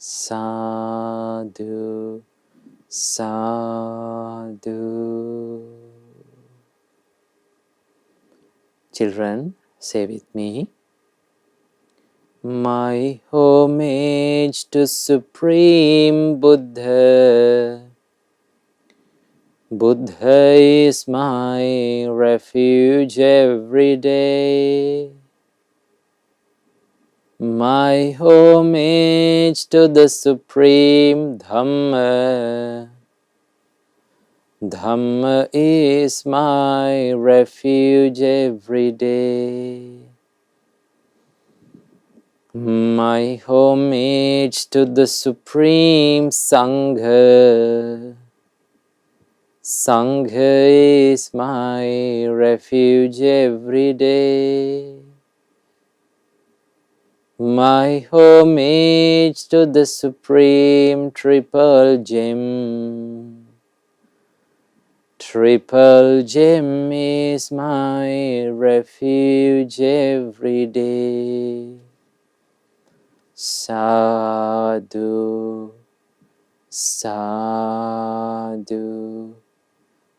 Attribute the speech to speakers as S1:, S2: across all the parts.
S1: Sadhu, sadhu. Children, say with me. My homage to Supreme Buddha. Buddha is my refuge every day. My homage to the Supreme Dhamma. Dhamma is my refuge every day. My homage to the Supreme Sangha. Sangha is my refuge every day. My homage to the Supreme Triple Gem. Triple Gem is my refuge every day. Sadhu, sadhu,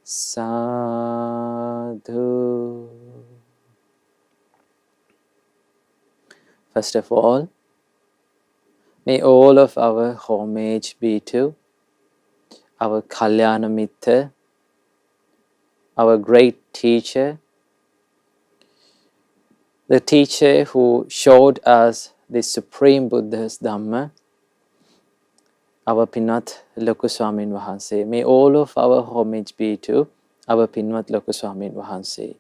S1: sadhu. First of all, may all of our homage be to our Kalyana Mitra, our great teacher, the teacher who showed us the Supreme Buddha's Dhamma, our Pinwat Loku Swamin Wahanse. May all of our homage be to our Pinwat Loku Swamin Wahanse.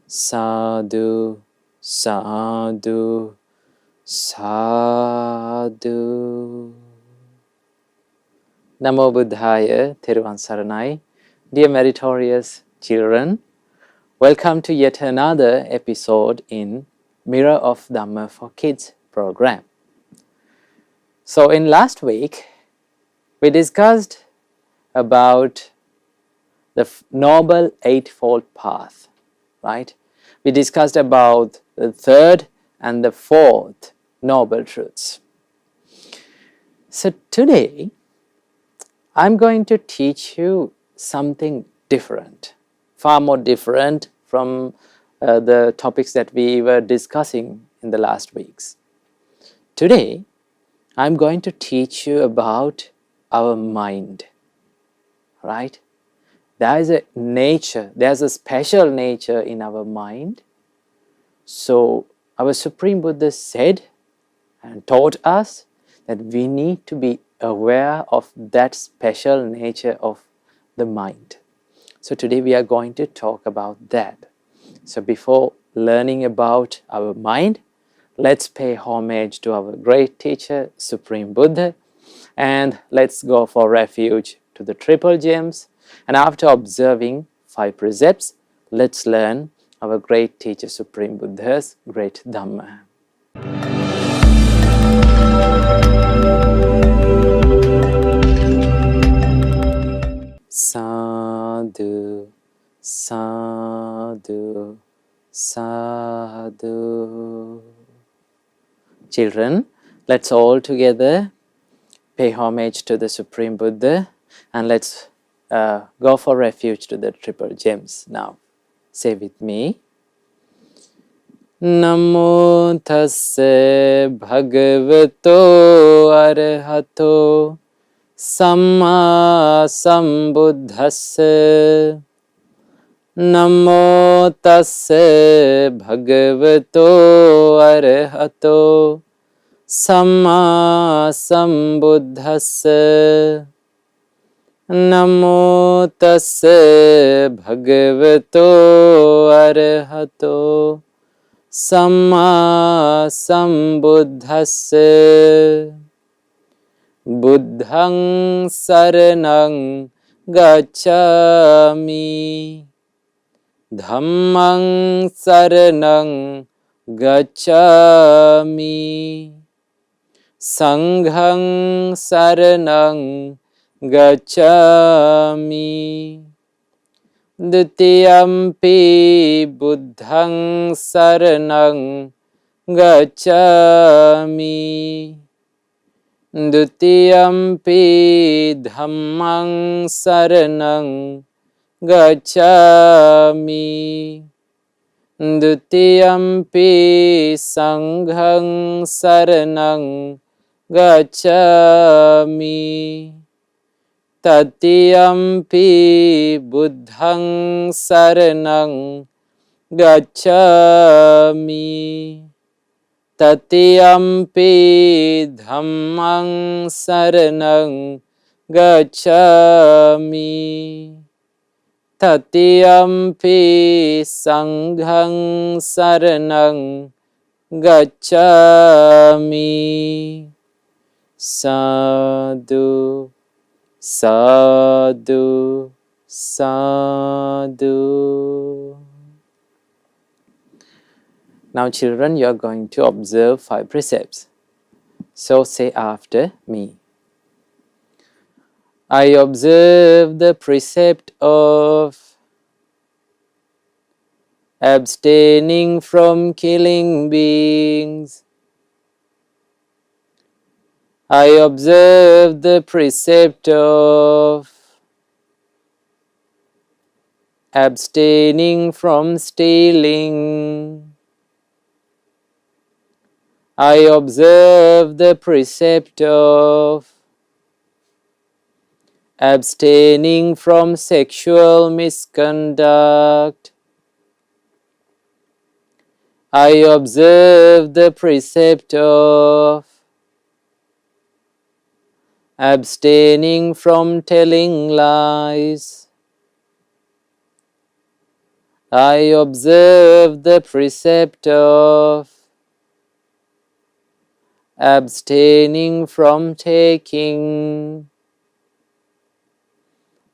S1: Sadhu, sadhu, sadhu. Namo Buddhaya, Theruvan Saranai. Dear meritorious children, welcome to yet another episode in Mirror of Dhamma for Kids program. So in last week, we discussed about the Noble Eightfold Path, right? We discussed about the third and the fourth Noble Truths. So today, I'm going to teach you something different, far more different from the topics that we were discussing in the last weeks. Today, I'm going to teach you about our mind, right? There is a nature, there's a special nature in our mind. So our Supreme Buddha said and taught us that we need to be aware of that special nature of the mind. So today we are going to talk about that. So before learning about our mind, let's pay homage to our great teacher, Supreme Buddha, and let's go for refuge to the Triple Gems. And after observing 5 precepts, let's learn our great teacher, Supreme Buddha's great Dhamma. Sadhu, sadhu, sadhu. Children, let's all together pay homage to the Supreme Buddha and let's go for refuge to the Triple Gems now. Say with me. Namo tassa bhagavato arahato samma sambuddhassa. Namo tassa bhagavato arahato samma sambuddhassa. Namo tassa bhagavato arahato samma sambuddhassa. Buddhaṃ saraṇaṃ gacchāmi. Dhammaṃ saraṇaṃ gacchāmi. Sanghaṃ saraṇaṃ gacchāmi. Dutiyampi buddhaṃ saraṇaṃ gacchāmi. Dutiyampi dhammang saranang gacchami. Dutiyampi sanghang saranang gacchami. Tatiyampi buddhang saranang gacchami. Tatiyampi dhammang saranang gacchami. Tatiyampi sanghang saranang gacchami. Sadhu, sadhu, sadhu. Now children, you are going to observe 5 precepts. So say after me. I observe the precept of abstaining from killing beings. I observe the precept of abstaining from stealing. I observe the precept of abstaining from sexual misconduct. I observe the precept of abstaining from telling lies. I observe the precept of abstaining from taking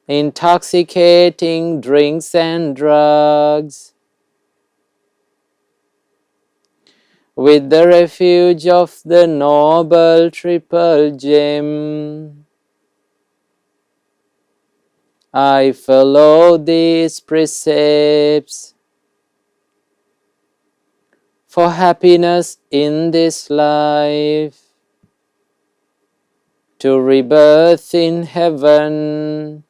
S1: intoxicating drinks and drugs with the refuge of the Noble Triple Gem. I follow these precepts for happiness in this life, to rebirth in heaven,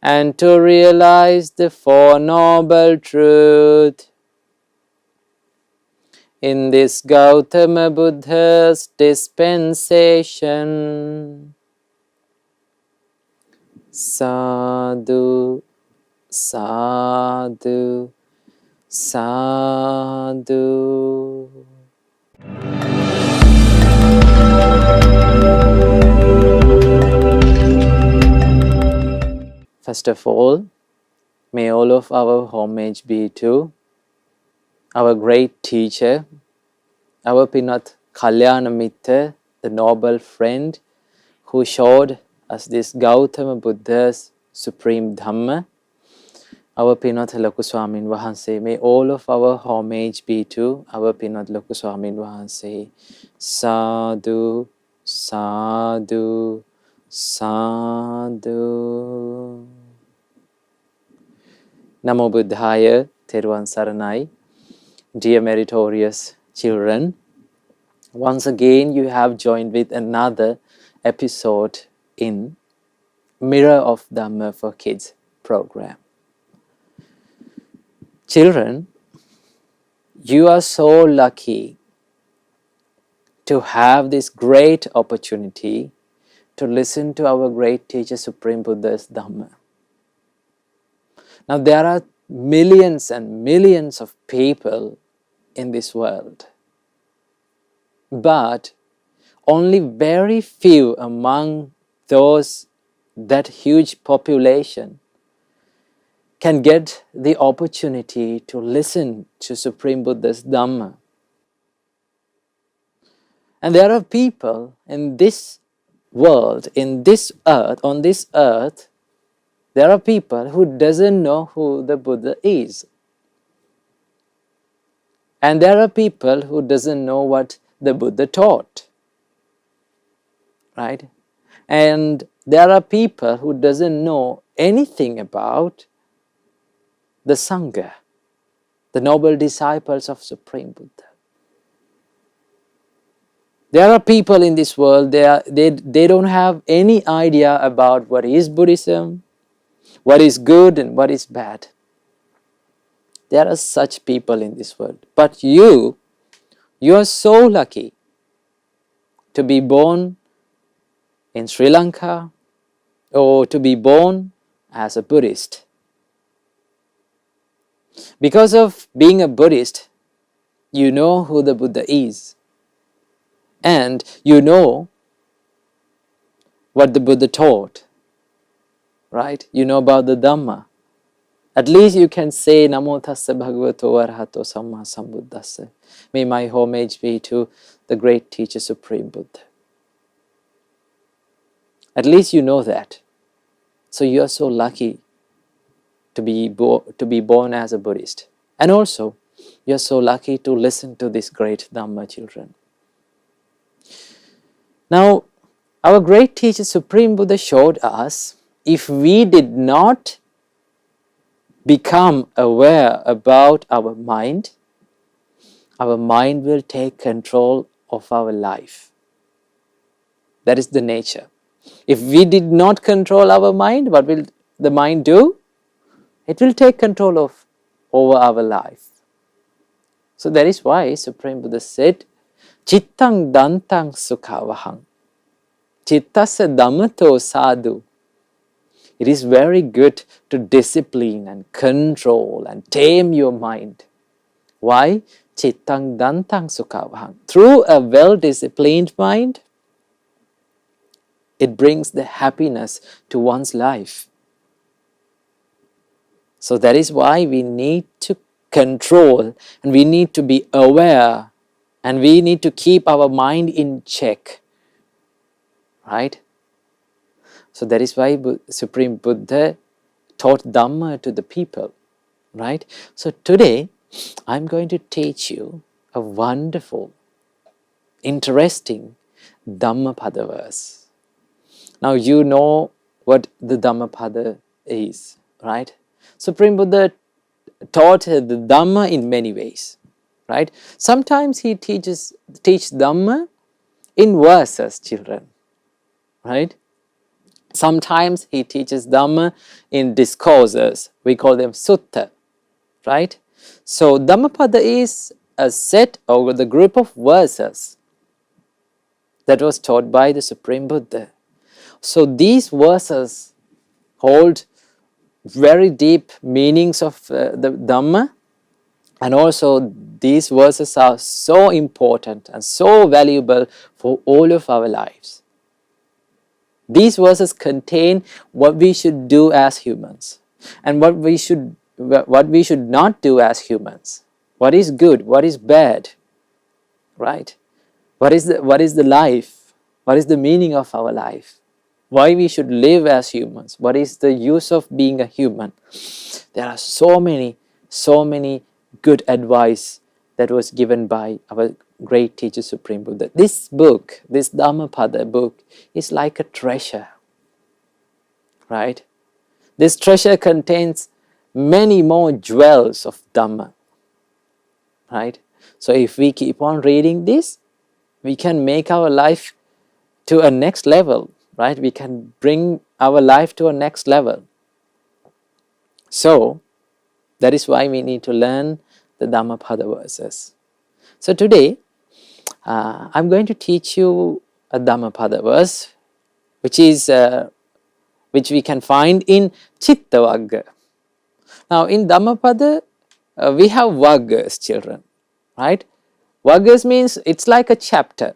S1: and to realize the Four Noble Truths in this Gautama Buddha's dispensation. Sadhu, sadhu, sadhu. First of all, may all of our homage be to our great teacher, our Pinat Kalyanamitta, the noble friend who showed us this Gautama Buddha's supreme Dhamma, our Pinat Loku Swamin Wahanse. May all of our homage be to our Pinat Loku Swamin Wahanse. Sadhu, sadhu, sadhu. Namo Buddhaya, Theruvan Saranai. Dear meritorious children, once again you have joined with another episode in Mirror of Dhamma for Kids program. Children, you are so lucky to have this great opportunity to listen to our great teacher Supreme Buddha's Dhamma. Now there are millions and millions of people in this world, but only very few among those, that huge population, can get the opportunity to listen to Supreme Buddha's Dhamma. And there are people in this world, in this earth, on this earth, there are people who doesn't know who the Buddha is. And there are people who doesn't know what the Buddha taught. Right? And there are people who doesn't know anything about the Sangha, the noble disciples of Supreme Buddha. There are people in this world, they don't have any idea about what is Buddhism, what is good and what is bad. There are such people in this world. But you are so lucky to be born in Sri Lanka or to be born as a Buddhist. Because of being a Buddhist, you know who the Buddha is. And you know what the Buddha taught, right? You know about the Dhamma. At least you can say, Namo tassa bhagavato arahato samma sambuddhassa. May my homage be to the great teacher, Supreme Buddha. At least you know that. So you are so lucky to be born as a Buddhist. And also, you are so lucky to listen to this great Dhamma, children. Now, our great teacher, Supreme Buddha, showed us, if we did not become aware about our mind will take control of our life. That is the nature. If we did not control our mind, what will the mind do? It will take control over our life. So that is why Supreme Buddha said, Chittang dantang sukhavahang. Chittasa dhammato sadhu. It is very good to discipline and control and tame your mind. Why? Chittang dantang sukhavahang. Through a well-disciplined mind, it brings the happiness to one's life. So that is why we need to control and we need to be aware and we need to keep our mind in check. Right? So that is why Supreme Buddha taught Dhamma to the people. Right? So today, I'm going to teach you a wonderful, interesting Dhammapada verse. Now you know what the Dhammapada is, right? Supreme Buddha taught the Dhamma in many ways, right? Sometimes he teach Dhamma in verses, children, right? Sometimes he teaches Dhamma in discourses. We call them sutta, right? So Dhammapada is a set or the group of verses that was taught by the Supreme Buddha. So these verses hold very deep meanings of the Dhamma, and also these verses are so important and so valuable for all of our lives. These verses contain what we should do as humans and what we should not do as humans. What is good, what is bad, right? What is the life? What is the meaning of our life? Why we should live as humans? What is the use of being a human? There are so many good advice that was given by our great teacher Supreme Buddha. This book, this Dhammapada book, is like a treasure, right? This treasure contains many more jewels of Dhamma, right? So if we keep on reading this, we can make our life to a next level, right? We can bring our life to a next level. So that is why we need to learn the Dhammapada verses. So today, I'm going to teach you a Dhammapada verse, which we can find in Chittavagga. Now in Dhammapada, we have Vaggas, children, right? Vaggas means it's like a chapter,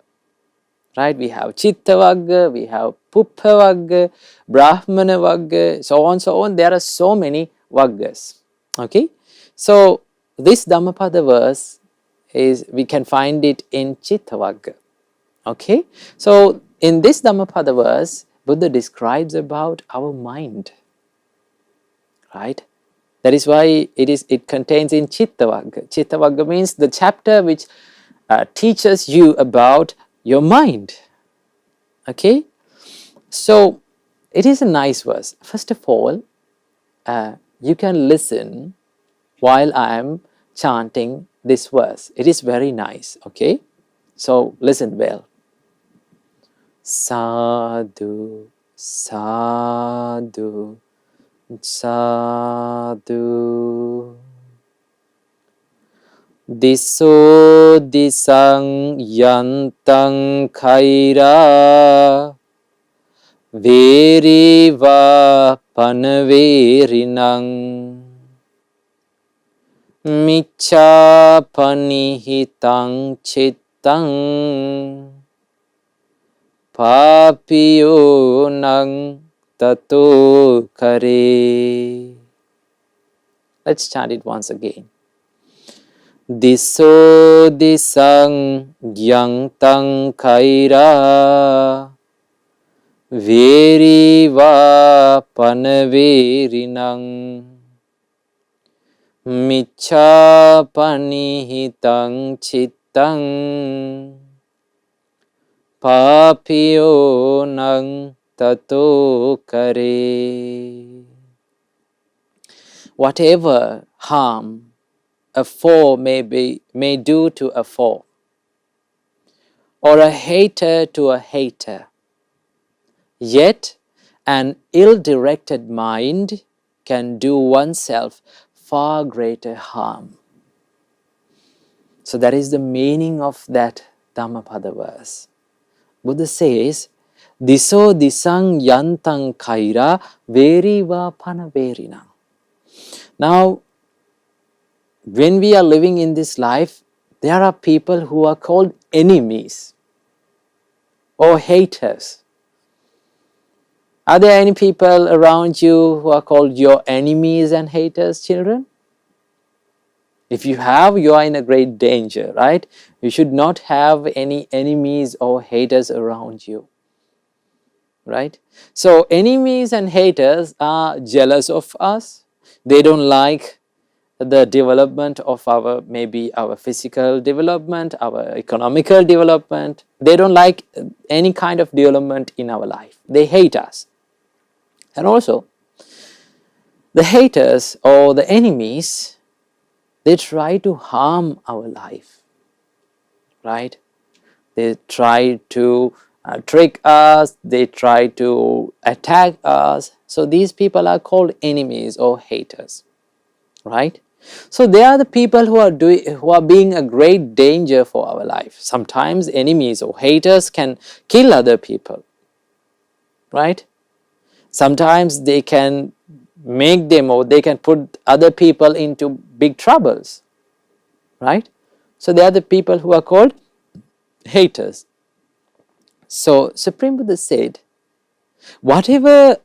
S1: right? We have Chittavagga, we have Puppavagga, Brahmana Vagga, so on. There are so many Vaggas, okay? So this Dhammapada verse we can find it in Chittavagga, okay? So in this Dhammapada verse, Buddha describes about our mind, right? That is why it contains in Chittavagga. Chittavagga means the chapter which teaches you about your mind, okay? So it is a nice verse. First of all, you can listen while I am chanting this verse. It is very nice, okay? So listen well. Sadhu, sadhu, sadhu. Diso disang yantang khaira veriva panaverinang micca panihitang cittang papiyo nang tato kare. Let's chant it once again. Diso disang yantang khaira veriva panaverinang micca panihitang cittang papiyo nang tato kare. Whatever harm a foe may do to a foe, or a hater to a hater, yet an ill-directed mind can do oneself far greater harm. So that is the meaning of that Dhammapada verse. Buddha says, Diso disang yantang khaira veriva panaverinang. Now, when we are living in this life, there are people who are called enemies or haters. Are there any people around you who are called your enemies and haters, children? If you have, you are in a great danger, right? You should not have any enemies or haters around you, right? So enemies and haters are jealous of us. They don't like the development of maybe our physical development, our economical development. They don't like any kind of development in our life. They hate us. And also, the haters or the enemies, they try to harm our life, right? They try to trick us, they try to attack us. So these people are called enemies or haters, right? So they are the people who are being a great danger for our life. Sometimes enemies or haters can kill other people, right? Sometimes they can make them, or they can put other people into big troubles, right? So they are the people who are called haters. So Supreme Buddha said, whatever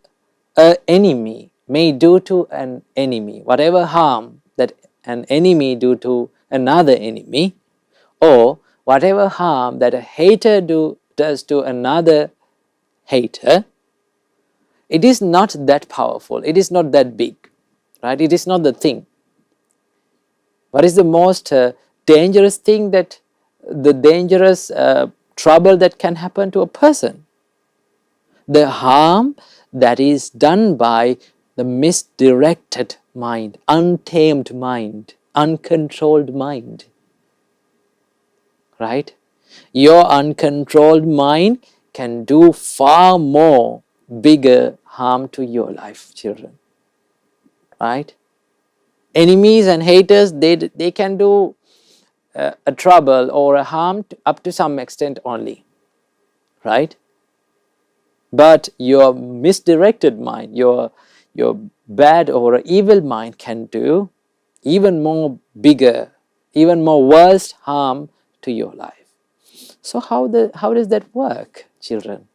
S1: an enemy may do to an enemy, whatever harm that an enemy do to another enemy, or whatever harm that a hater does to another hater, it is not that powerful, it is not that big, right? It is not the thing. What is the most dangerous thing, that the dangerous trouble that can happen to a person? The harm that is done by the misdirected mind, untamed mind, uncontrolled mind, right? Your uncontrolled mind can do far more bigger harm to your life, children, right? Enemies and haters, they can do a trouble or a harm up to some extent only, right? But your misdirected mind, your bad or evil mind can do even more bigger, even more worse harm to your life. So how does that work, children?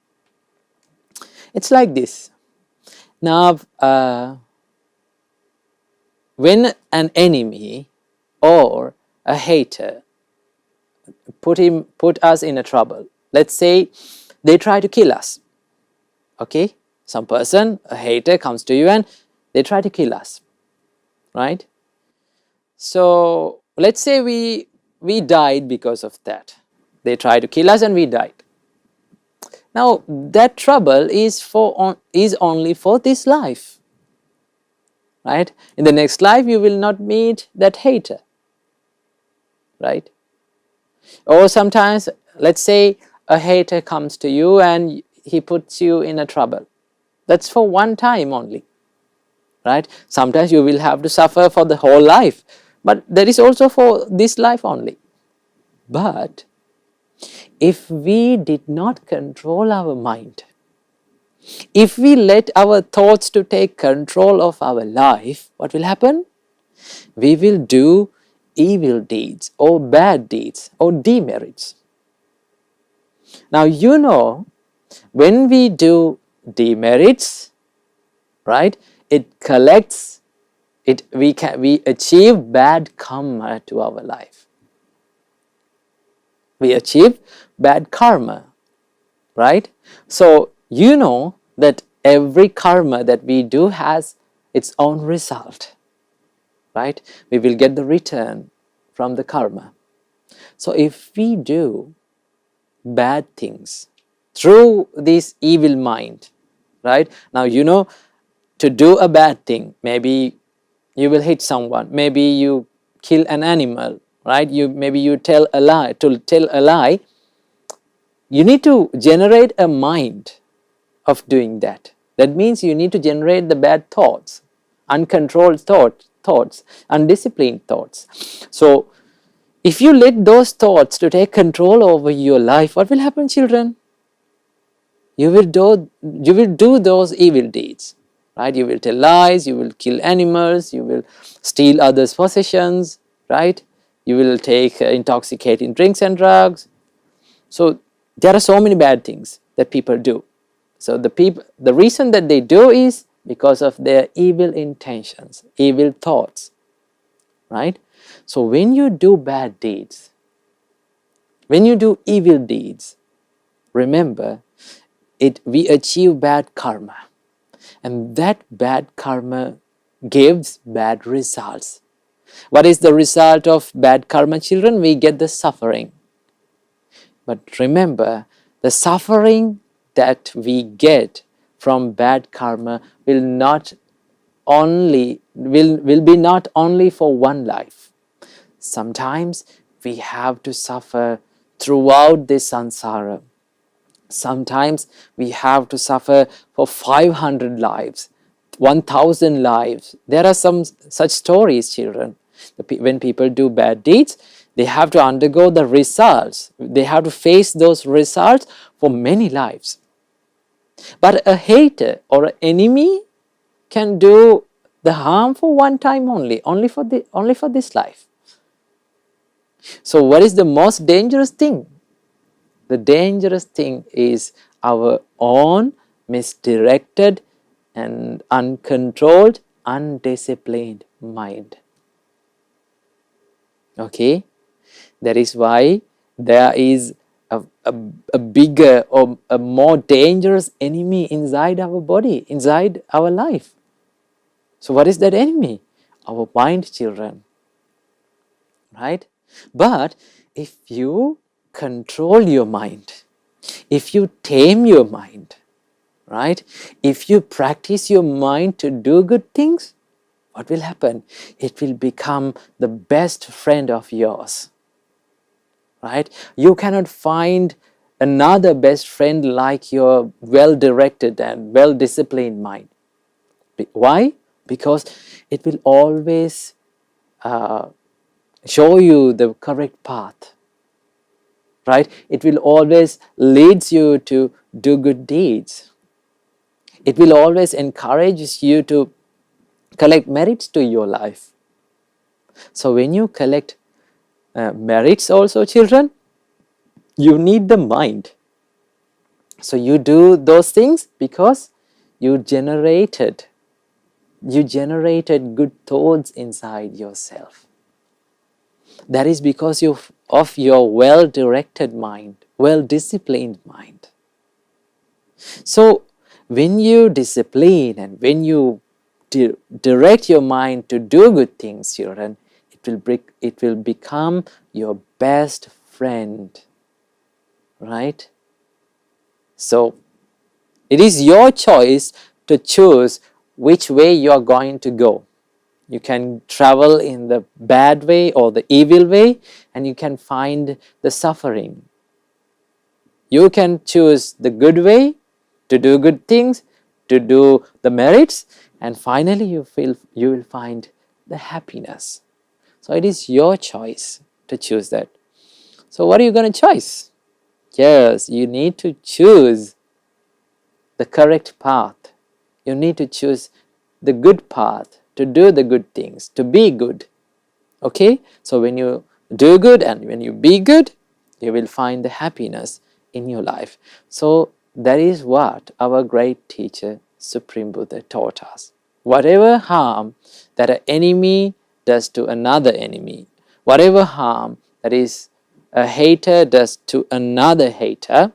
S1: It's like this. Now, when an enemy or a hater put us in a trouble, let's say they try to kill us, okay? Some person, a hater, comes to you and they try to kill us, right? So let's say we died because of that. They tried to kill us and we died. Now that trouble is only for this life, right? In the next life you will not meet that hater, right? Or sometimes, let's say a hater comes to you and he puts you in a trouble. That's for one time only, right? Sometimes you will have to suffer for the whole life, but that is also for this life only. But if we did not control our mind, if we let our thoughts to take control of our life, what will happen? We will do evil deeds or bad deeds or demerits. Now you know, when we do demerits, right, it collects, we achieve bad karma to our life. We achieve bad karma, right? So you know that every karma that we do has its own result, right? We will get the return from the karma. So if we do bad things through this evil mind, right? Now you know, to do a bad thing, maybe you will hit someone, maybe you kill an animal, right? Maybe you tell a lie. To tell a lie, you need to generate a mind of doing that. That means you need to generate the bad thoughts, uncontrolled thoughts, undisciplined thoughts. So if you let those thoughts to take control over your life, what will happen, children? You will do those evil deeds, right? You will tell lies, you will kill animals, you will steal others' possessions, right? You will take intoxicating drinks and drugs. So there are so many bad things that people do. So the reason that they do is because of their evil intentions, evil thoughts, right? So when you do bad deeds, when you do evil deeds, remember, we achieve bad karma, and that bad karma gives bad results. What is the result of bad karma, children? We get the suffering. But remember, the suffering that we get from bad karma will be not only for one life. Sometimes we have to suffer throughout this samsara. Sometimes we have to suffer for 500 lives, 1000 lives. There are some such stories, children. When people do bad deeds, they have to undergo the results. They have to face those results for many lives. But a hater or an enemy can do the harm for one time only for this life. So what is the most dangerous thing? The dangerous thing is our own misdirected and uncontrolled, undisciplined mind. Okay? That is why there is a bigger or a more dangerous enemy inside our body, inside our life. So what is that enemy? Our mind, children. Right? But if you control your mind, if you tame your mind, right? If you practice your mind to do good things, what will happen? It will become the best friend of yours, right? You cannot find another best friend like your well-directed and well-disciplined mind. Why? Because it will always show you the correct path, right? It will always lead you to do good deeds. It will always encourage you to collect merits to your life. So when you collect merits also, children, you need the mind. So you do those things because you generated good thoughts inside yourself. That is because of your well-directed mind, well-disciplined mind. So when you discipline and when you direct your mind to do good things, children, it will become your best friend, right? So it is your choice to choose which way you are going to go. You can travel in the bad way or the evil way, and you can find the suffering. You can choose the good way to do good things, to do the merits, and finally you will find the happiness. So it is your choice to choose that. So what are you going to choose? Yes, you need to choose the correct path. You need to choose the good path, to do the good things, to be good. Okay? So when you do good and when you be good, you will find the happiness in your life. So that is what our great teacher, Supreme Buddha, taught us. Whatever harm that an enemy does to another enemy, whatever harm that is a hater does to another hater,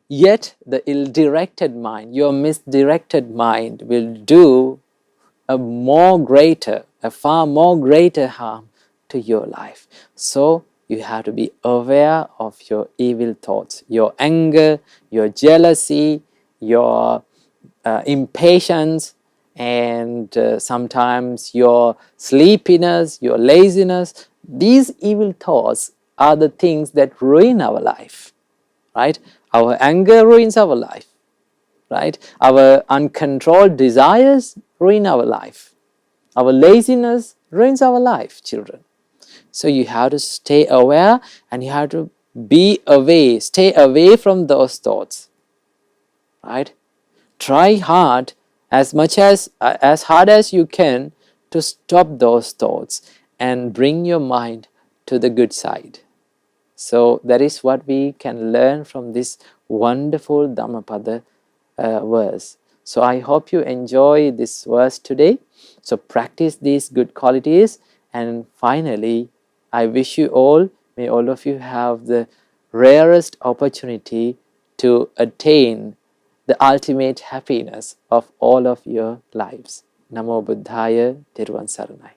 S1: yet the ill-directed mind, your misdirected mind, will do a far more greater harm to your life. So you have to be aware of your evil thoughts, your anger, your jealousy, your impatience, and sometimes your sleepiness, your laziness. These evil thoughts are the things that ruin our life, right? Our anger ruins our life, right? Our uncontrolled desires ruin our life. Our laziness ruins our life, children. So you have to stay aware and you have to be away, stay away from those thoughts, right? Try hard, as hard as you can, to stop those thoughts and bring your mind to the good side. So that is what we can learn from this wonderful Dhammapada verse. So I hope you enjoy this verse today. So practice these good qualities, and finally I wish you all, may all of you have the rarest opportunity to attain the ultimate happiness of all of your lives. Namo Buddhaya, Theruvan Saranai.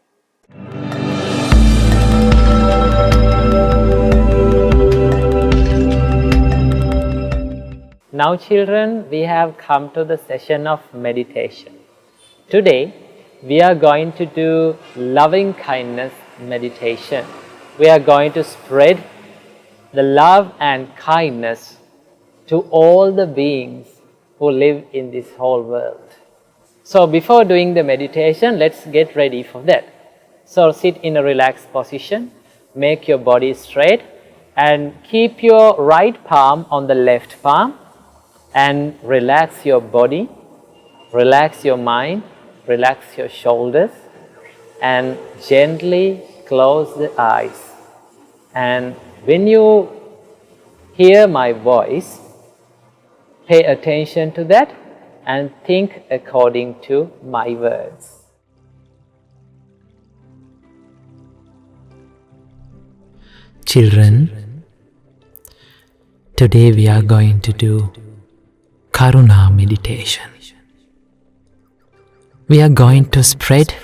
S1: Now children, we have come to the session of meditation. Today, we are going to do loving kindness meditation. We are going to spread the love and kindness to all the beings who live in this whole world. So before doing the meditation, let's get ready for that. So sit in a relaxed position, make your body straight, and keep your right palm on the left palm, and relax your body, relax your mind, relax your shoulders, and gently close the eyes. And when you hear my voice, pay attention to that and think according to my words.
S2: Children, today we are going to do Karuna meditation. We are going to spread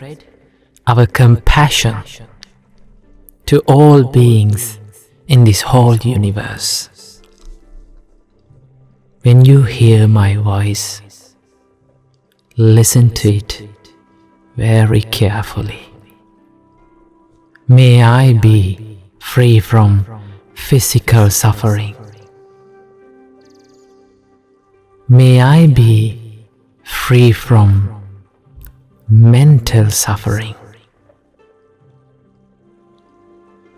S2: our compassion to all beings in this whole universe. When you hear my voice, listen to it very carefully. May I be free from physical suffering. May I be free from mental suffering.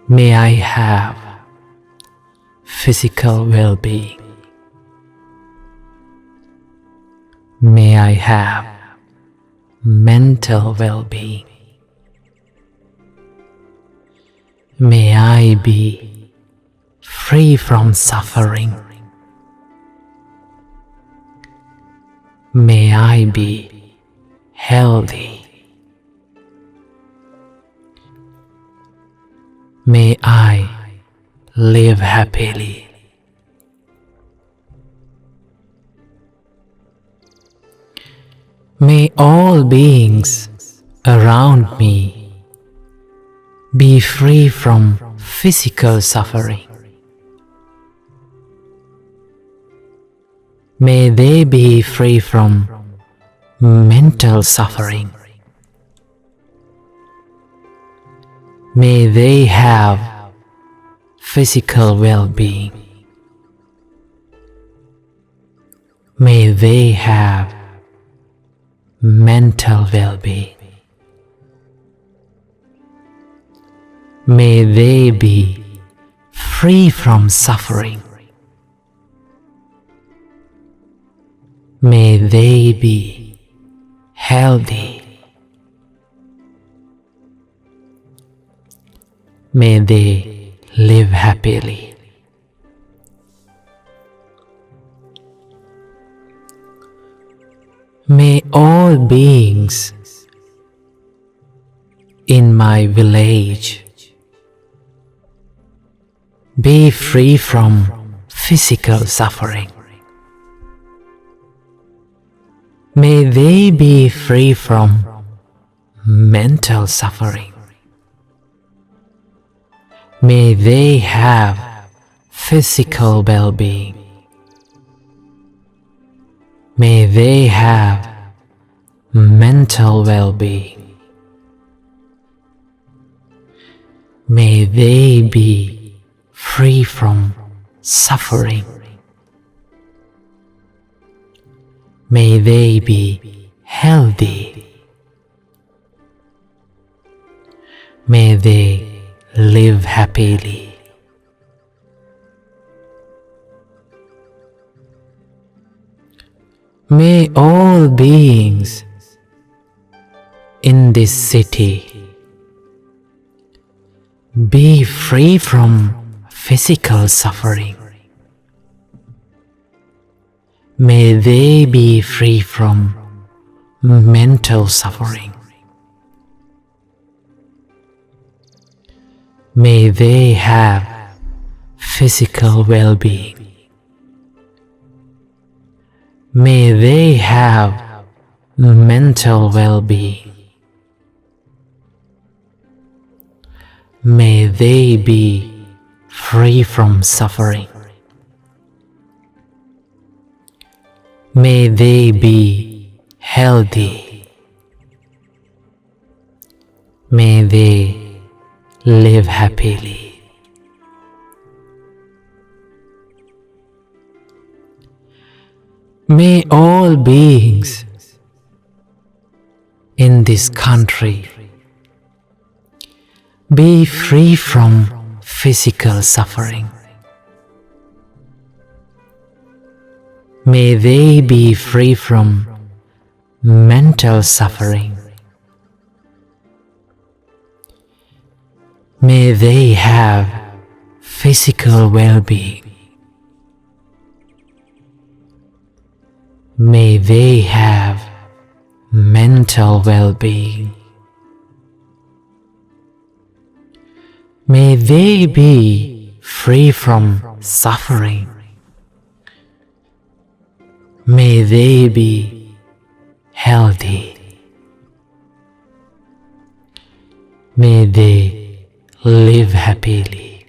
S2: May I have physical well-being. May I have mental well-being. May I be free from suffering. May I be healthy. May I live happily. May all beings around me be free from physical suffering. May they be free from mental suffering. May they have physical well-being. May they have mental well-being. May they be free from suffering. May they be healthy. May they live happily. May all beings in my village be free from physical suffering. May they be free from mental suffering. May they have physical well-being. May they have mental well-being. May they be free from suffering. May they be healthy. May they live happily. May all beings in this city be free from physical suffering. May they be free from mental suffering. May they have physical well-being. May they have mental well-being. May they be free from suffering. May they be healthy. May they live happily. May all beings in this country be free from physical suffering. May they be free from mental suffering. May they have physical well-being. May they have mental well-being. May they be free from suffering. May they be healthy. May they live happily.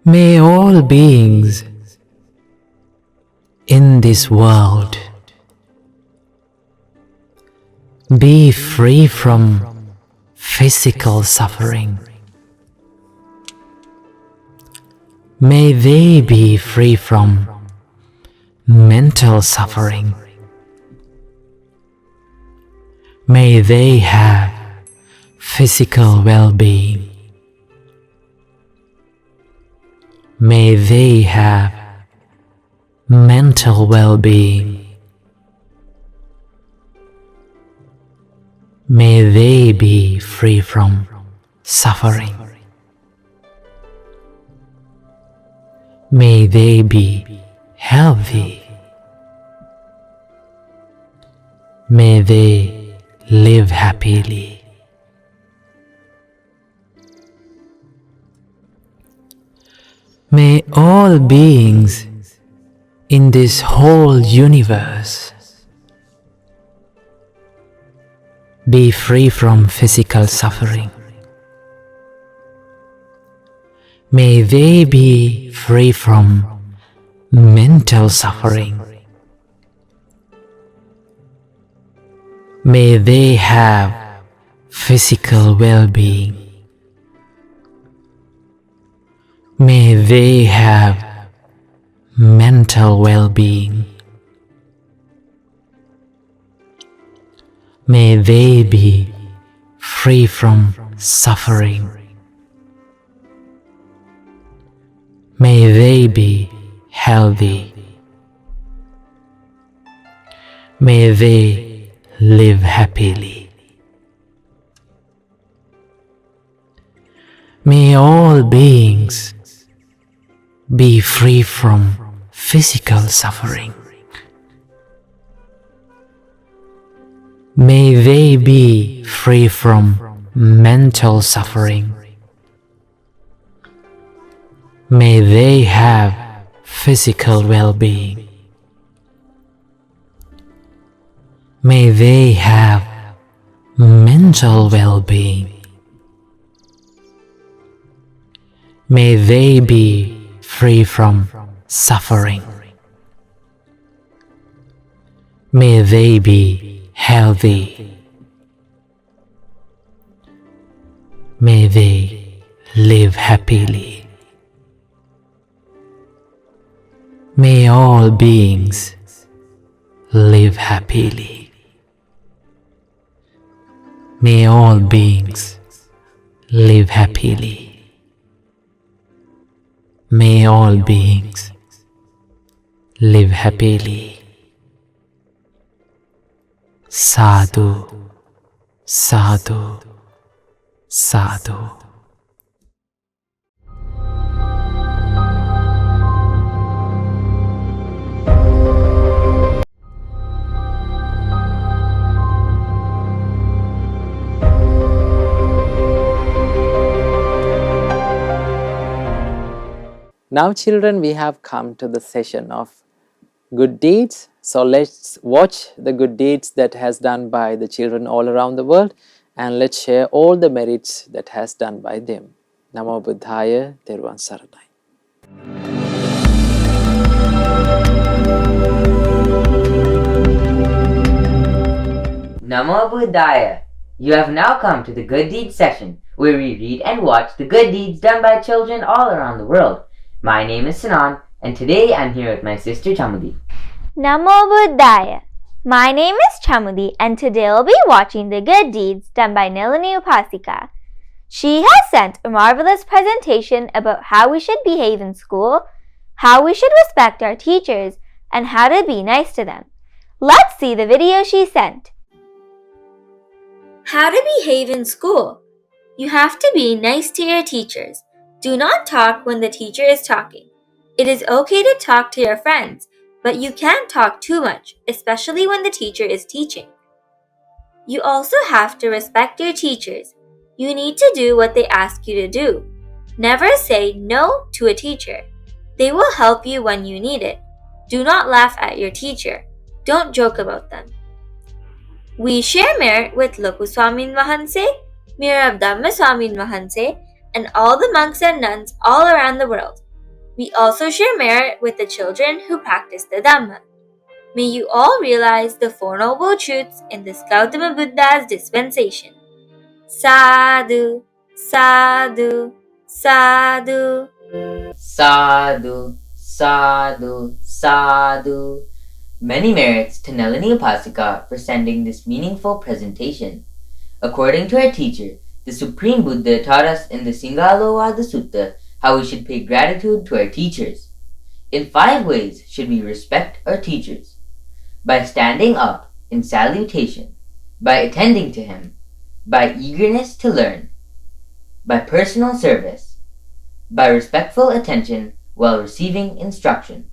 S2: May all beings in this world be free from physical suffering. May they be free from mental suffering. May they have physical well-being. May they have mental well-being. May they be free from suffering. May they be healthy. May they live happily. May all beings in this whole universe be free from physical suffering. May they be free from mental suffering. May they have physical well-being. May they have mental well-being. May they be free from suffering. May they be healthy. May they live happily. May all beings be free from physical suffering. May they be free from mental suffering. May they have physical well-being. May they have mental well-being. May they be free from suffering. May they be healthy. May they live happily. May all beings live happily. May all beings live happily. May all beings live happily. Sadhu, sadhu, sadhu.
S1: Now children, we have come to the session of good deeds. So let's watch the good deeds that has done by the children all around the world, and let's share all the merits that has done by them. Namo Buddhaya, Theravada Saranai.
S3: Namo Buddhaya. You have now come to the good deeds session, where we read and watch the good deeds done by children all around the world. My name is Sanan, and today I'm here with my sister Chamudi.
S4: Namo Buddhaya. My name is Chamudi, and today we'll be watching the good deeds done by Nalini Upasika. She has sent a marvelous presentation about how we should behave in school, how we should respect our teachers, and how to be nice to them. Let's see the video she sent. How to behave in school. You have to be nice to your teachers. Do not talk when the teacher is talking. It is okay to talk to your friends, but you can't talk too much, especially when the teacher is teaching. You also have to respect your teachers. You need to do what they ask you to do. Never say no to a teacher. They will help you when you need it. Do not laugh at your teacher. Don't joke about them. We share merit with Lokaswamin Mahanse, Mira of Dhammaswamin Mahanse, and all the monks and nuns all around the world. We also share merit with the children who practice the Dhamma. May you all realize the Four Noble Truths in this Gautama Buddha's dispensation. Sadhu, sadhu, sadhu.
S3: Sadhu, sadhu, sadhu. Many merits to Nalini Upasika for sending this meaningful presentation. According to our teacher, the Supreme Buddha taught us in the 𝐒𝐞𝐤𝐢𝐿𝐴 Sutta how we should pay gratitude to our teachers. In 5 ways should we respect our teachers: by standing up in salutation, by attending to him, by eagerness to learn, by personal service, by respectful attention while receiving instruction.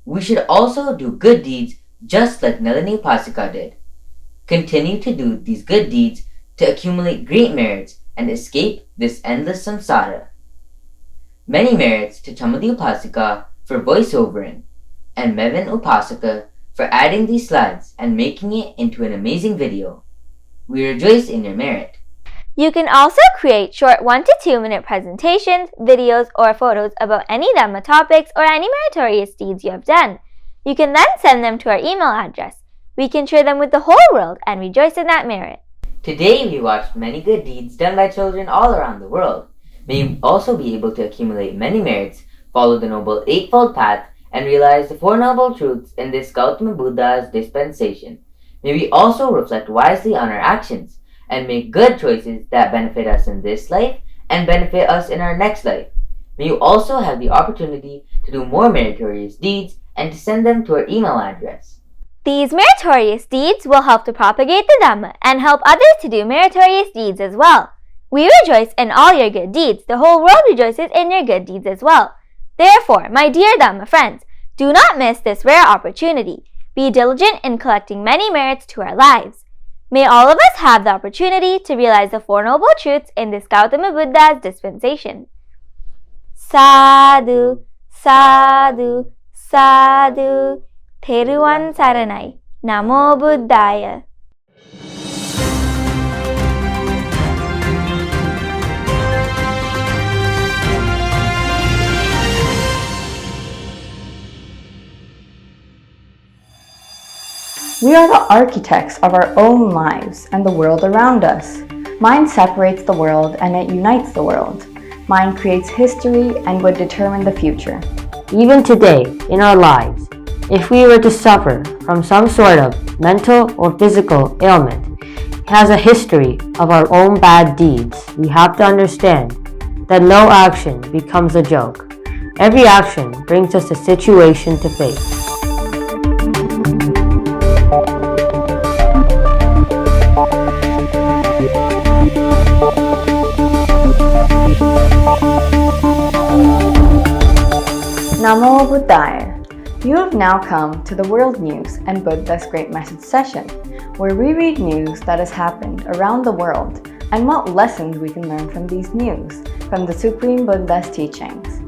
S3: We should also do good deeds just like Nalini Upasika did. Continue to do these good deeds to accumulate great merits and escape this endless samsara. Many merits to Chamudi Upasika for voiceovering, and Mevin Upasika for adding these slides and making it into an amazing video. We rejoice in your merit.
S4: You can also create short 1 to 2 minute presentations, videos, or photos about any Dhamma topics or any meritorious deeds you have done. You can then send them to our email address. We can share them with the whole world and rejoice in that merit.
S3: Today we watched many good deeds done by children all around the world. May you also be able to accumulate many merits, follow the Noble Eightfold Path, and realize the Four Noble Truths in this Gautama Buddha's dispensation. May we also reflect wisely on our actions and make good choices that benefit us in this life and benefit us in our next life. May you also have the opportunity to do more meritorious deeds and to send them to our email address.
S4: These meritorious deeds will help to propagate the Dhamma and help others to do meritorious deeds as well. We rejoice in all your good deeds. The whole world rejoices in your good deeds as well. Therefore, my dear Dhamma friends, do not miss this rare opportunity. Be diligent in collecting many merits to our lives. May all of us have the opportunity to realize the Four Noble Truths in this Gautama Buddha's dispensation. Sadhu, sadhu, sadhu. Theravada saranai. Namo Buddhaya.
S5: We are the architects of our own lives and the world around us. Mind separates the world and it unites the world. Mind creates history and would determine the future.
S6: Even today, in our lives, if we were to suffer from some sort of mental or physical ailment, it has a history of our own bad deeds. We have to understand that no action becomes a joke. Every action brings us a situation to face.
S5: Namo Buddhaya. You have now come to the World News and Buddha's Great Message session, where we read news that has happened around the world and what lessons we can learn from these news from the Supreme Buddha's teachings.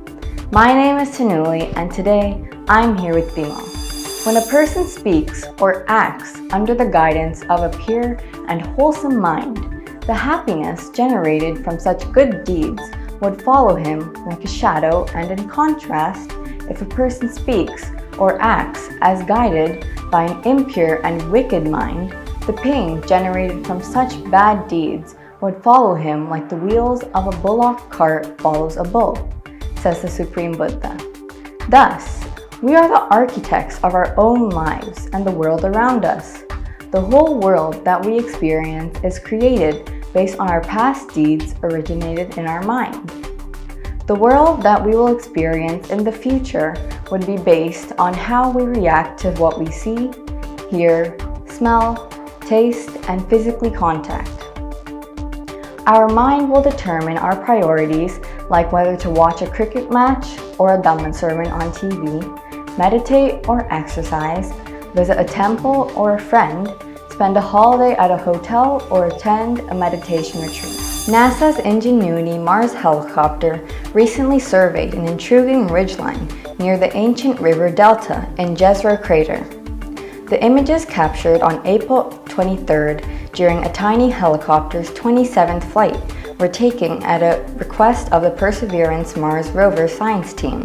S5: My name is 𝐤𝐤𝐢𝐭𝐞 and today I'm here with 𝐸𝐸. When a person speaks or acts under the guidance of a pure and wholesome mind, the happiness generated from such good deeds would follow him like a shadow, and in contrast, if a person speaks or acts as guided by an impure and wicked mind, the pain generated from such bad deeds would follow him like the wheels of a bullock cart follows a bull, says the Supreme Buddha. Thus, we are the architects of our own lives and the world around us. The whole world that we experience is created based on our past deeds originated in our mind. The world that we will experience in the future would be based on how we react to what we see, hear, smell, taste, and physically contact. Our mind will determine our priorities, like whether to watch a cricket match or a Dhamma sermon on TV, meditate or exercise, visit a temple or a friend, spend a holiday at a hotel, or attend a meditation retreat. NASA's Ingenuity Mars helicopter recently surveyed an intriguing ridgeline near the ancient river delta in Jezero crater. The images captured on April 23rd during a tiny helicopter's 27th flight were taken at a request of the Perseverance Mars rover science team,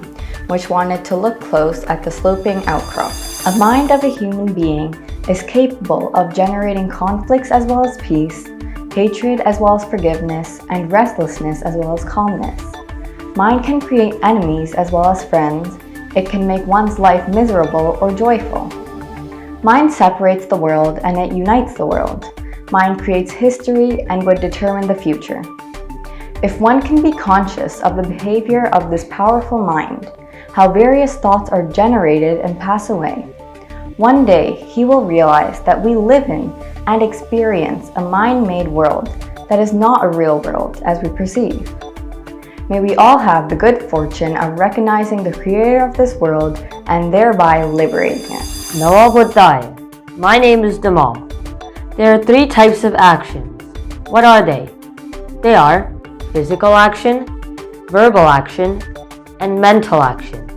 S5: which wanted to look close at the sloping outcrop. A mind of a human being is capable of generating conflicts as well as peace, hatred as well as forgiveness, and restlessness as well as calmness. Mind can create enemies as well as friends. It can make one's life miserable or joyful. Mind separates the world and it unites the world. Mind creates history and would determine the future. If one can be conscious of the behavior of this powerful mind, how various thoughts are generated and pass away, one day he will realize that we live in and experience a mind-made world that is not a real world as we perceive. May we all have the good fortune of recognizing the creator of this world and thereby liberating it.
S6: Namo Buddhaya. My name is 𝐸𝐸. There are three types of actions. What are they? They are physical action, verbal action, and mental action.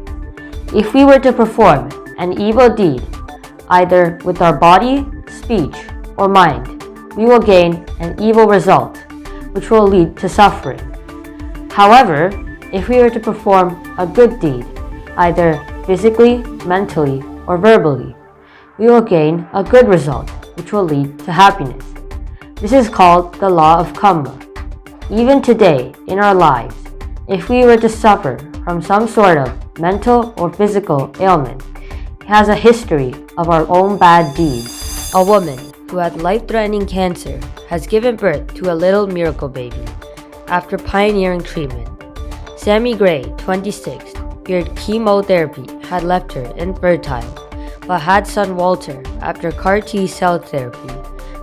S6: If we were to perform an evil deed, either with our body, speech, or mind, we will gain an evil result, which will lead to suffering. However, if we were to perform a good deed, either physically, mentally, or verbally, we will gain a good result, which will lead to happiness. This is called the law of karma. Even today, in our lives, If we were to suffer from some sort of mental or physical ailment, it has a history of our own bad deeds. A woman who had life-threatening cancer has given birth to a little miracle baby after pioneering treatment. Sammy Gray, 26, feared chemotherapy had left her infertile, but had son Walter, after CAR T-cell therapy,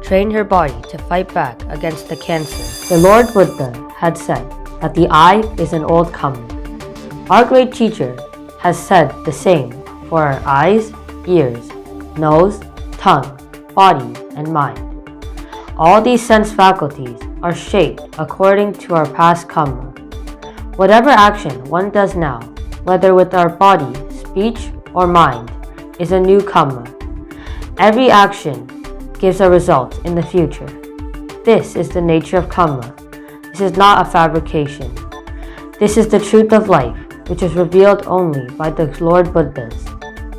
S6: trained her body to fight back against the cancer. The Lord Buddha had said that the eye is an old comer. Our great teacher has said the same for our eyes, ears, nose, tongue, body, and mind. All these sense faculties are shaped according to our past karma. Whatever action one does now, whether with our body, speech, or mind, is a new karma. Every action gives a result in the future. This is the nature of karma. This is not a fabrication. This is the truth of life, which is revealed only by the Lord Buddhas.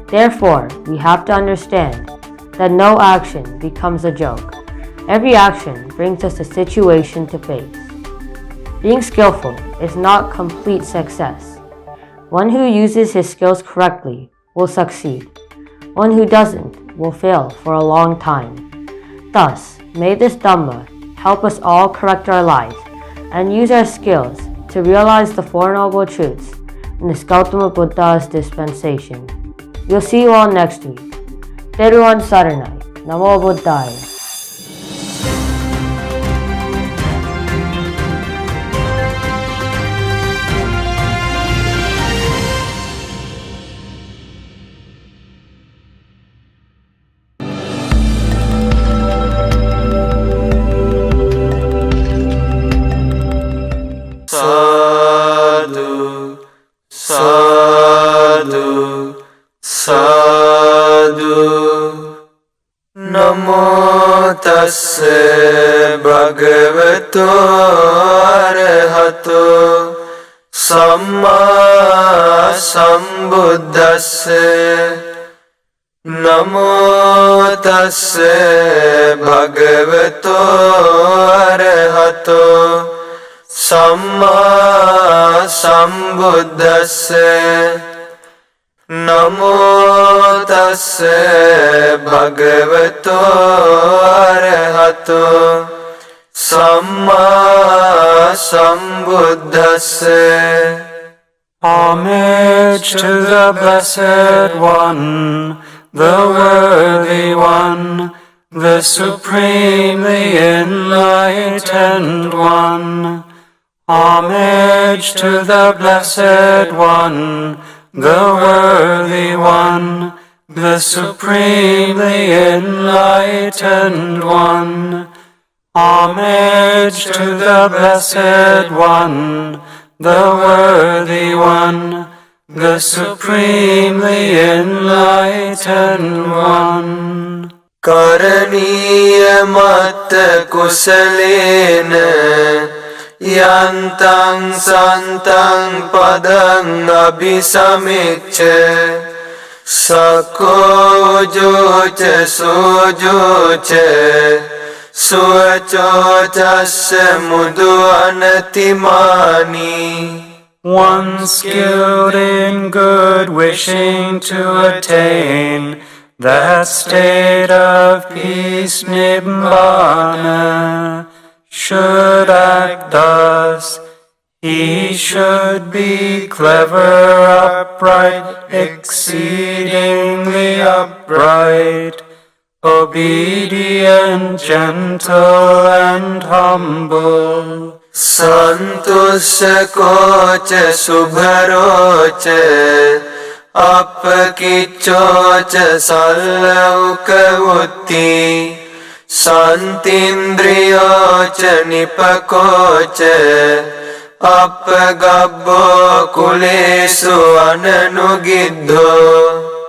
S6: Therefore, we have to understand that no action becomes a joke. Every action brings us a situation to face. Being skillful is not complete success. One who uses his skills correctly will succeed. One who doesn't will fail for a long time. Thus, may this Dhamma help us all correct our lives and use our skills to realize the Four Noble Truths in the 𝐿 Buddha's dispensation. We'll see you all next week. Theravada Saranai. Namo Buddhaya.
S7: Sadhu, sadhu, sadhu. Namo tassa bhagavato arahato samma sambuddhassa. Namo tassa bhagavato arahato Samma sambuddhassa. Namo tassa bhagavato arahato Samma sambuddhassa. Homage to the Blessed One, the Worthy One, the Supremely Enlightened One. Homage to the Blessed One, the Worthy One, the Supremely Enlightened One. Homage to the Blessed One, the Worthy One, the Supremely Enlightened One. Karaniya matta kusalena Yantang santang padang abhisamicca. Sako joce sojoce suacocasse mudu anatimani. One skilled in good, wishing to attain that state of peace, nibbana, should act thus. He should be clever, upright, exceedingly upright, obedient, gentle, and humble. Santusakocha subharocha apakiccocha sallaukavutti. Santindriyocha nipakocha appagabbo kulesu ananugiddho.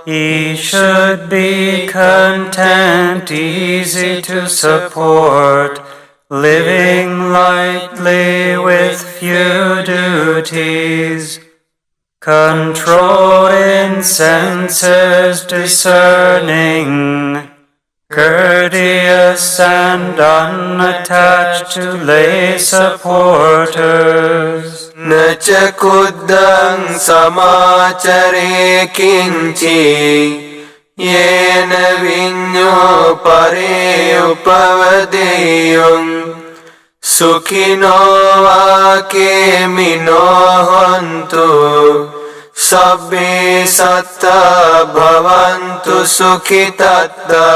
S7: He should be content, easy to support, living lightly with few duties, controlled in senses, discerning, courteous and unattached to lay supporters, naca kuddang samacare kinci yena vinyo pare upavadeyum sukhino 𝐿𝐴𝐞𝐝𝐢𝐚 hontu sabbe satta bhavantu sukhitatta.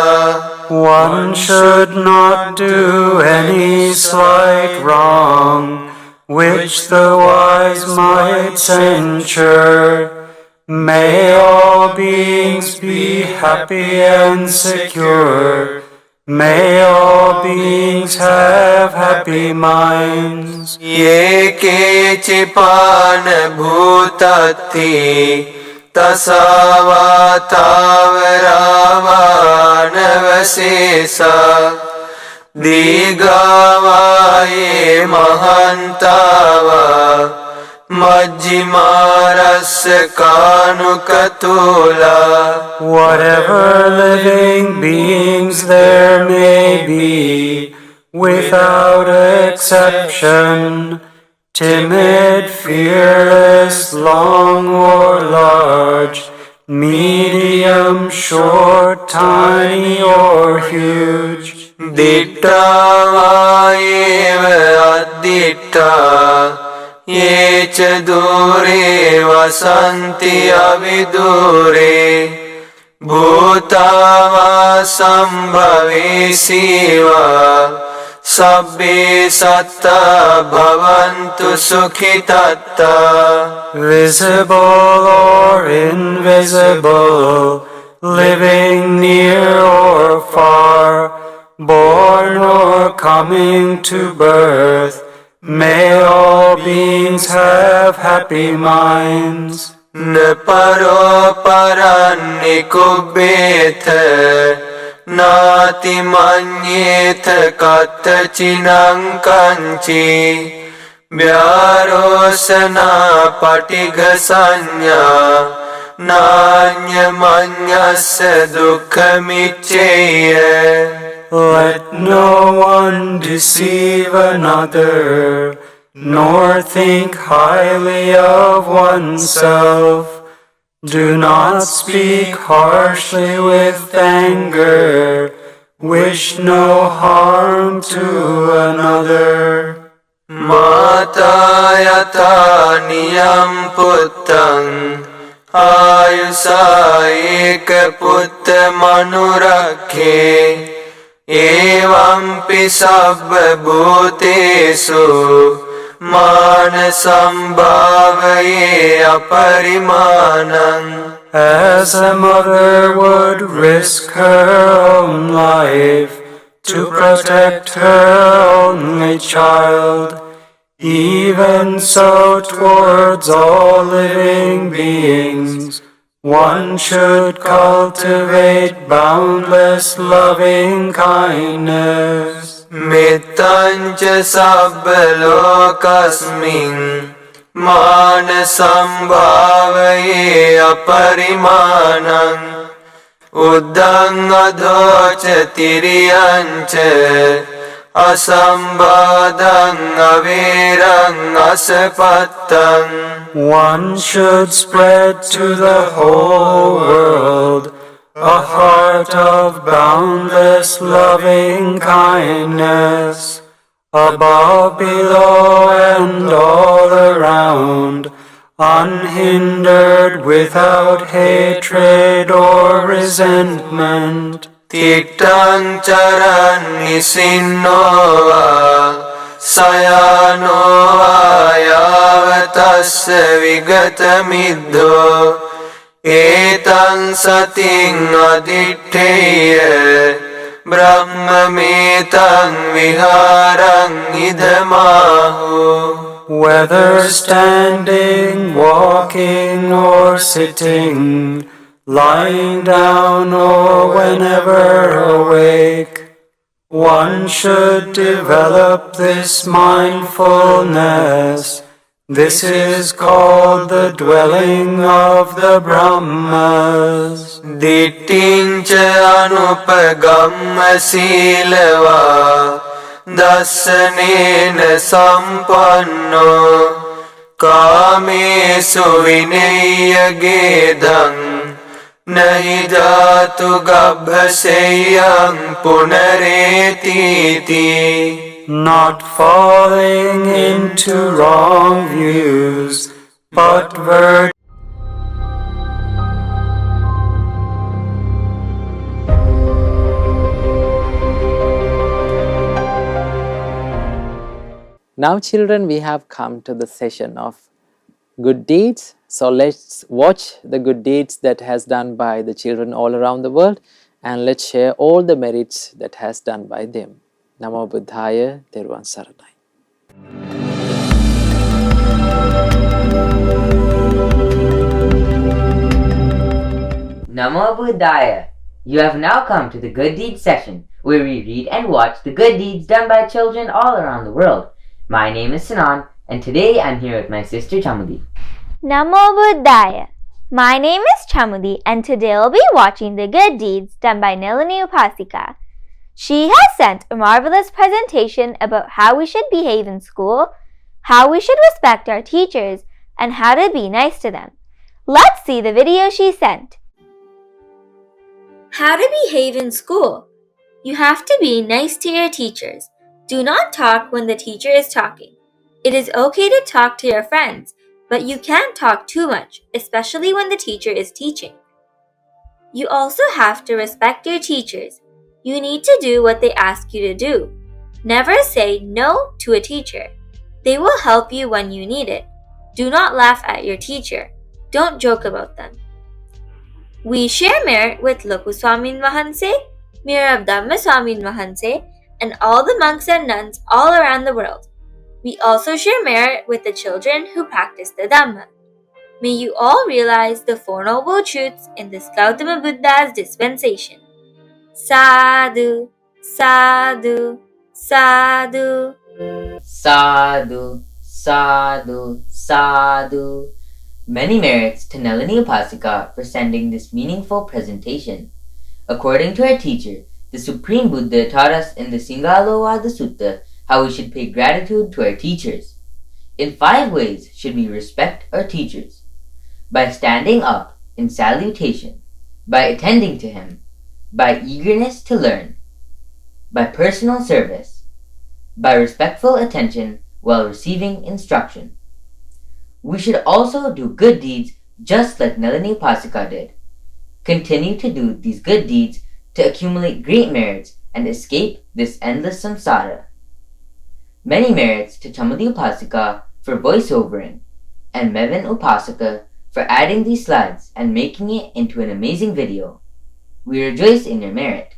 S7: One should not do any slight wrong which the wise might censure. May all beings be happy and secure. May all beings have happy minds. Ye 𝐒𝐞𝐝 bhutati tasava tavarāvānavasesa Digavaye mahantava Majjimarasya kanukatula. Whatever living beings there may be, without exception, timid, fearless, long or large, medium, short, tiny or huge, ditta va eva additta ye ca dure vasanti avidure bhuta va sambhavesi va sabbe satta bhavantu sukhitatta. Visible or invisible, living near or far, born or coming to birth, may all beings have happy minds. Ne paro paranni kubbetha nati manyetha kattachinang kanchi vyarosana patigha sanya nanya manyasya dukkhamicceya. Let no one deceive another, nor think highly of oneself. Do not speak harshly with anger. Wish no harm to another. Mata yata niyam puttang ayusa eka putta manurakhe Evampi sabba bhutesu manasambhavaye aparimanam. As a mother would risk her own life to protect her only child, even so towards all living beings one should cultivate boundless loving kindness. Mittanca sabba lokasmin manasambhavaye aparimanam uddang adhoca tiriyanca asambhadang avirang asapattam. One should spread to the whole world a heart of boundless loving kindness, above, below, and all around, unhindered, without hatred or resentment. Tittang charan nisinno sayano ayavatasya vigatamiddho etang sating aditteya brahmametang viharang idhamahu. Whether standing, walking, or sitting, lying down, or whenever awake, one should develop this mindfulness. This is called the dwelling of the Brahmas. Dittinca anupagamma silava dasanena sampanno कामेषु विनय्यगेदं नहि जातु गभ्यसेयं पुनरेतीति. Not falling into wrong views, but virtue.
S1: Now children, we have come to the session of good deeds. So let's watch the good deeds that has done by the children all around the world, and let's share all the merits that has done by them. Namo Buddhaya, 𝐸𝑤𝑎N �ސަරණයි.
S3: Namo Buddhaya. You have now come to the good deeds session, where we read and watch the good deeds done by children all around the world. My name is Sanan, and today I'm here with my sister Chamudi.
S4: Namo Buddhaya. My name is Chamudi, and today we'll be watching the good deeds done by Nalini Upasika. She has sent a marvelous presentation about how we should behave in school, how we should respect our teachers, and how to be nice to them. Let's see the video she sent. How to behave in school. You have to be nice to your teachers. Do not talk when the teacher is talking. It is okay to talk to your friends, but you can't talk too much, especially when the teacher is teaching. You also have to respect your teachers. You need to do what they ask you to do. Never say no to a teacher. They will help you when you need it. Do not laugh at your teacher. Don't joke about them. We share merit with Loku Swamin Mahanse, Mirror of Dhamma Swamin Mahanse, and all the monks and nuns all around the world. We also share merit with the children who practice the Dhamma. May you all realize the Four Noble Truths in this Gautama Buddha's dispensation. Sadhu, sadhu, sadhu.
S3: Sadhu, sadhu, sadhu. Many merits to Nalini Upasika for sending this meaningful presentation. According to our teacher, the Supreme Buddha taught us in the Singhalovada Sutta how we should pay gratitude to our teachers. In 5 ways should we respect our teachers: by standing up in salutation, by attending to him, by eagerness to learn, by personal service, by respectful attention while receiving instruction. We should also do good deeds just like Nalini Upasika did. Continue to do these good deeds to accumulate great merits and escape this endless samsara. Many merits to Chamudi Upasika for voiceovering, and Mevin Upasika for adding these slides and making it into an amazing video. We rejoice in your merit.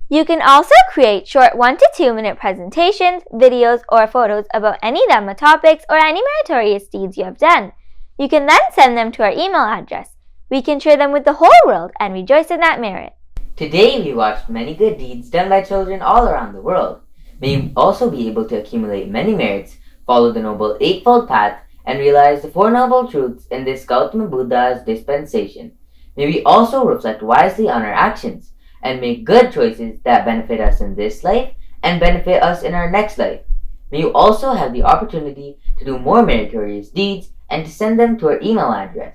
S4: You can also create short 1 to 2 minute presentations, videos, or photos about any Dhamma topics or any meritorious deeds you have done. You can then send them to our email address. We can share them with the whole world and rejoice in that merit.
S3: Today we watched many good deeds done by children all around the world. May you also be able to accumulate many merits, follow the Noble Eightfold Path, and realize the Four Noble Truths in this Gautama Buddha's dispensation. May we also reflect wisely on our actions and make good choices that benefit us in this life and benefit us in our next life. May you also have the opportunity to do more meritorious deeds and to send them to our email address.